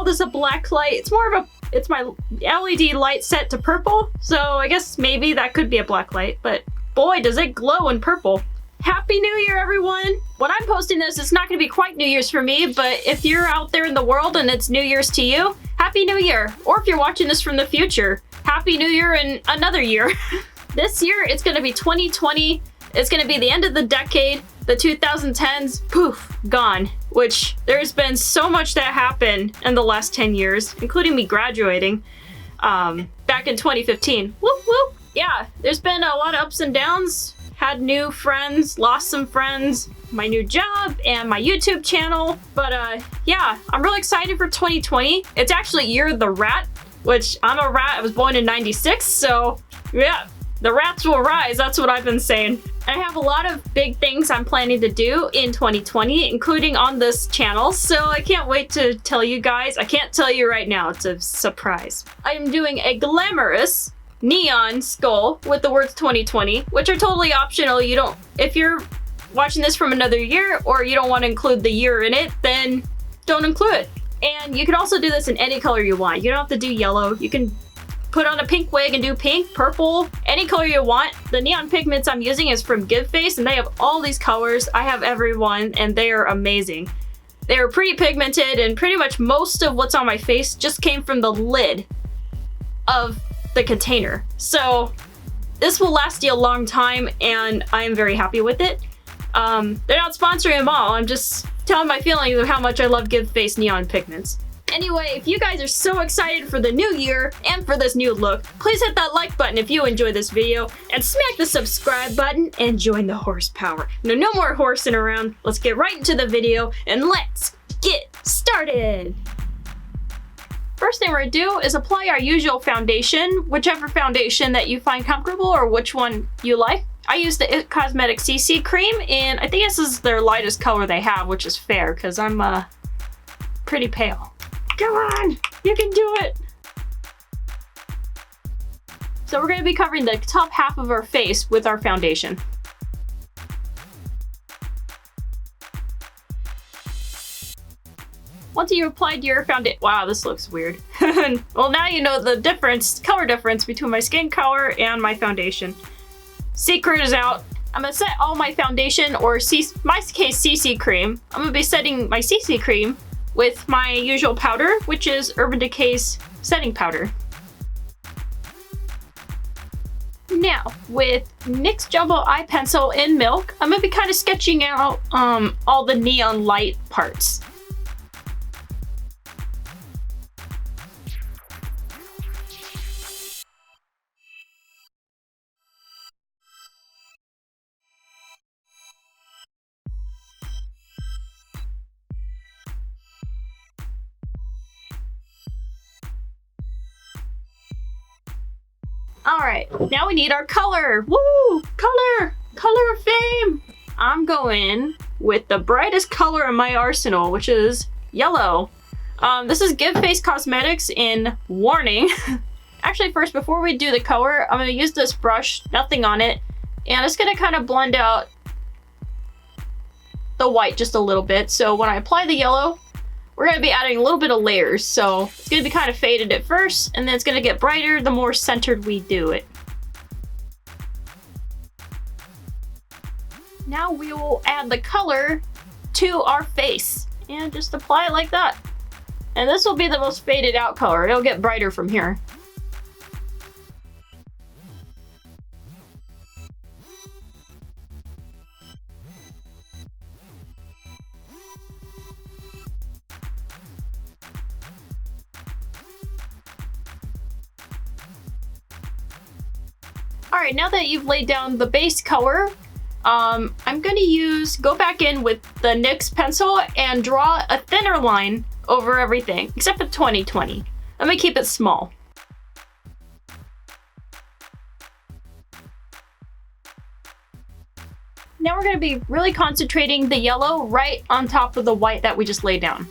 this a black light. It's more of a, it's my LED light set to purple, so I guess maybe that could be a black light, but boy, does it glow in purple. Happy New Year, everyone! When I'm posting this, it's not going to be quite New Year's for me, but if you're out there in the world and it's New Year's to you, Happy New Year! Or if you're watching this from the future, Happy New Year in another year. This year, it's going to be 2020. It's going to be the end of the decade. The 2010s, poof, gone. Which, there's been so much that happened in the last 10 years, including me graduating back in 2015. Whoop, whoop. Yeah, there's been a lot of ups and downs. Had new friends, lost some friends, my new job, and my YouTube channel. But yeah, I'm really excited for 2020. It's actually Year of the Rat, which I'm a rat. I was born in '96, so yeah, the rats will rise. That's what I've been saying. I have a lot of big things I'm planning to do in 2020, including on this channel, so I can't wait to tell you guys. I can't tell you right now. It's a surprise. I'm doing a glamorous neon skull with the words 2020, which are totally optional. You don't, if you're watching this from another year or you don't want to include the year in it, then don't include it. And you can also do this in any color you want. You don't have to do yellow. You can put on a pink wig and do pink, purple, any color you want. The neon pigments I'm using is from Give Face, and they have all these colors. I have every one, and they are amazing. They are pretty pigmented, and pretty much most of what's on my face just came from the lid of the container. So this will last you a long time, and I'm very happy with it. They're not sponsoring them all. I'm just telling my feelings of how much I love Give Face neon pigments. Anyway, if you guys are so excited for the new year and for this new look, please hit that like button if you enjoyed this video, and smack the subscribe button and join the horsepower. No more horsing around. Let's get right into the video and let's get started. First thing we're gonna do is apply our usual foundation, whichever foundation that you find comfortable or which one you like. I use the NYX Cosmetics CC cream, and I think this is their lightest color they have, which is fair because I'm pretty pale. Come on, you can do it. So we're gonna be covering the top half of our face with our foundation. Once you've applied your foundation, wow, this looks weird. Well, now you know the difference, color difference between my skin color and my foundation. Secret is out. I'm gonna set all my foundation, or my case CC cream. I'm gonna be setting my CC cream with my usual powder, which is Urban Decay's setting powder. Now, with NYX Jumbo Eye Pencil in Milk, I'm gonna be kind of sketching out all the neon light parts. All right, now we need our color. Woo, color of fame. I'm going with the brightest color in my arsenal, which is yellow. This is Give Face Cosmetics in Warning. Actually, first, before we do the color, I'm gonna use this brush, nothing on it, and it's gonna kind of blend out the white just a little bit. So when I apply the yellow, we're gonna be adding a little bit of layers. So it's gonna be kind of faded at first, and then it's gonna get brighter the more centered we do it. Now we will add the color to our face and just apply it like that. And this will be the most faded out color. It'll get brighter from here. All right, now that you've laid down the base color, I'm gonna go back in with the NYX pencil and draw a thinner line over everything, except for 2020. I'm gonna keep it small. Now we're gonna be really concentrating the yellow right on top of the white that we just laid down.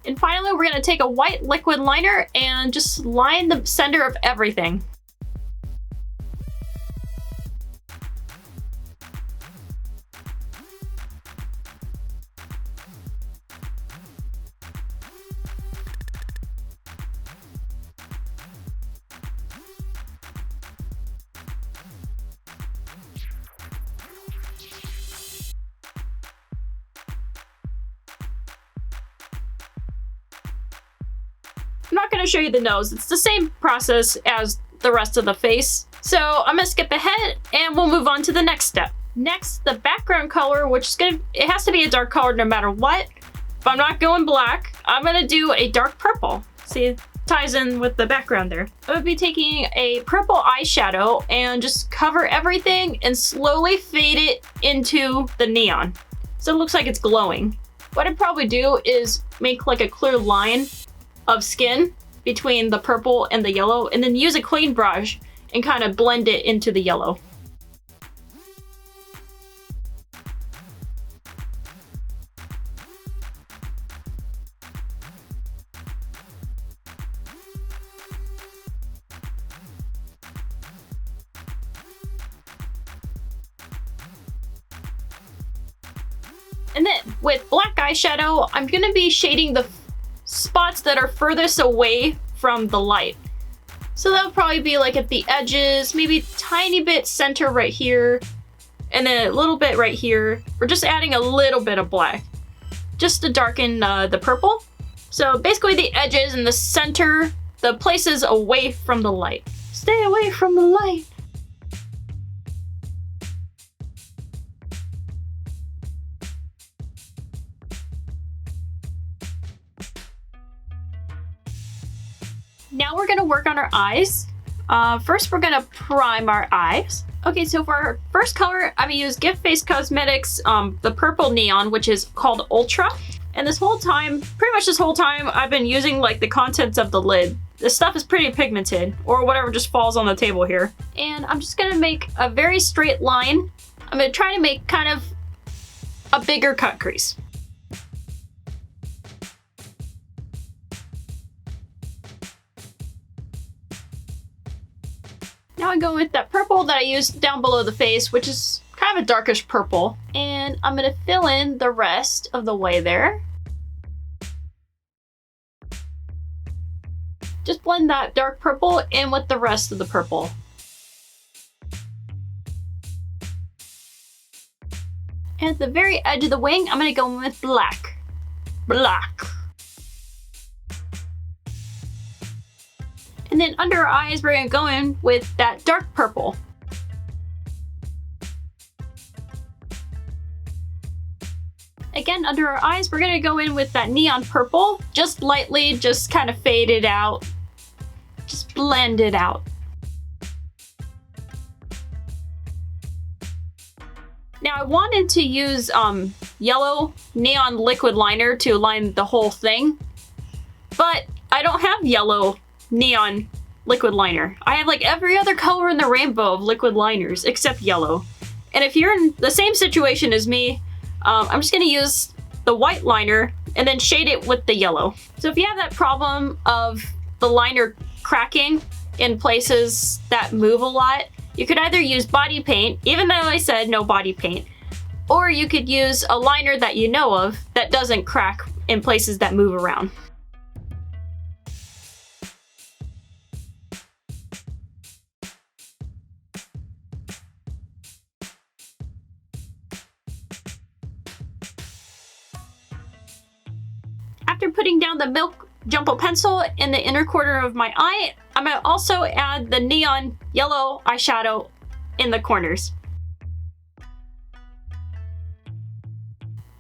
And finally, we're gonna take a white liquid liner and just line the center of everything. I'm not going to show you the nose. It's the same process as the rest of the face. So I'm going to skip ahead and we'll move on to the next step. Next, the background color, which is it has to be a dark color no matter what. But I'm not going black. I'm going to do a dark purple. See, it ties in with the background there. I would be taking a purple eyeshadow and just cover everything and slowly fade it into the neon. So it looks like it's glowing. What I'd probably do is make like a clear line of skin between the purple and the yellow, and then use a clean brush and kind of blend it into the yellow. And then with black eyeshadow, I'm gonna be shading the spots that are furthest away from the light. So that'll probably be like at the edges, maybe tiny bit center right here, and then a little bit right here. We're just adding a little bit of black, just to darken the purple. So basically the edges and the center, the places away from the light. Stay away from the light. Now we're gonna work on our eyes. First, we're gonna prime our eyes. Okay, so for our first color, I'm gonna use NYX Cosmetics, the purple neon, which is called Ultra. And this whole time, pretty much this whole time, I've been using like the contents of the lid. This stuff is pretty pigmented, or whatever just falls on the table here. And I'm just gonna make a very straight line. I'm gonna try to make kind of a bigger cut crease. Now I'm going with that purple that I used down below the face, which is kind of a darkish purple. And I'm gonna fill in the rest of the way there. Just blend that dark purple in with the rest of the purple. And at the very edge of the wing, I'm gonna go with black. Black. And then under our eyes, we're gonna go in with that dark purple. Again, under our eyes, we're gonna go in with that neon purple. Just lightly, just kind of fade it out. Just blend it out. Now I wanted to use yellow neon liquid liner to line the whole thing, but I don't have yellow neon liquid liner. I have like every other color in the rainbow of liquid liners except yellow. And if you're in the same situation as me, I'm just gonna use the white liner and then shade it with the yellow. So if you have that problem of the liner cracking in places that move a lot, you could either use body paint, even though I said no body paint, or you could use a liner that you know of that doesn't crack in places that move around. After putting down the milk jumbo pencil in the inner corner of my eye, I'm gonna also add the neon yellow eyeshadow in the corners.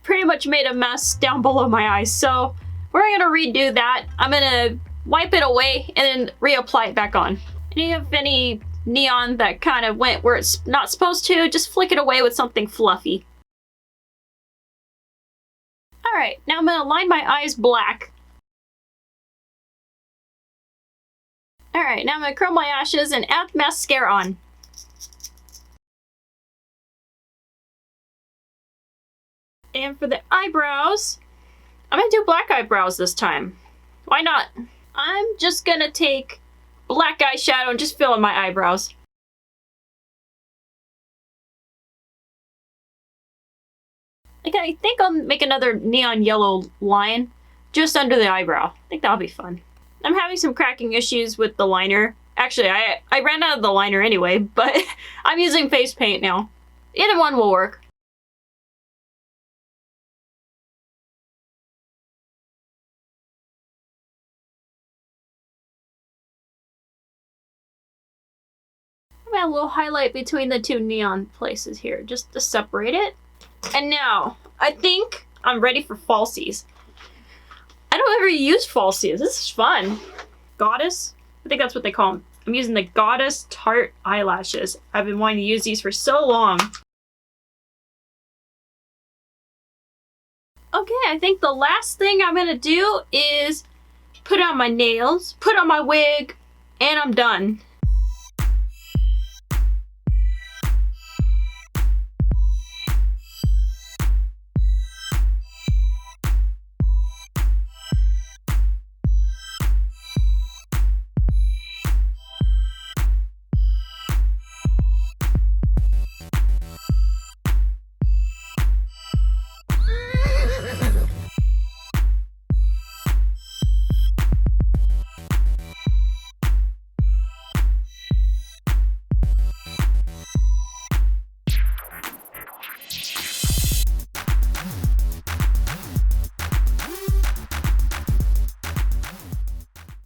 Pretty much made a mess down below my eyes, so we're gonna redo that. I'm gonna wipe it away and then reapply it back on. And if you have any neon that kind of went where it's not supposed to, just flick it away with something fluffy. Alright, now I'm gonna line my eyes black. Alright, now I'm gonna curl my lashes and add mascara on. And for the eyebrows, I'm gonna do black eyebrows this time. Why not? I'm just gonna take black eyeshadow and just fill in my eyebrows. Okay, I think I'll make another neon yellow line just under the eyebrow. I think that'll be fun. I'm having some cracking issues with the liner. Actually, I ran out of the liner anyway, but I'm using face paint now. Either one will work. I'm gonna add a little highlight between the two neon places here, just to separate it. And now, I think I'm ready for falsies. I don't ever use falsies. This is fun. Goddess? I think that's what they call them. I'm using the Goddess Tarte eyelashes. I've been wanting to use these for so long. Okay, I think the last thing I'm gonna do is put on my nails, put on my wig, and I'm done.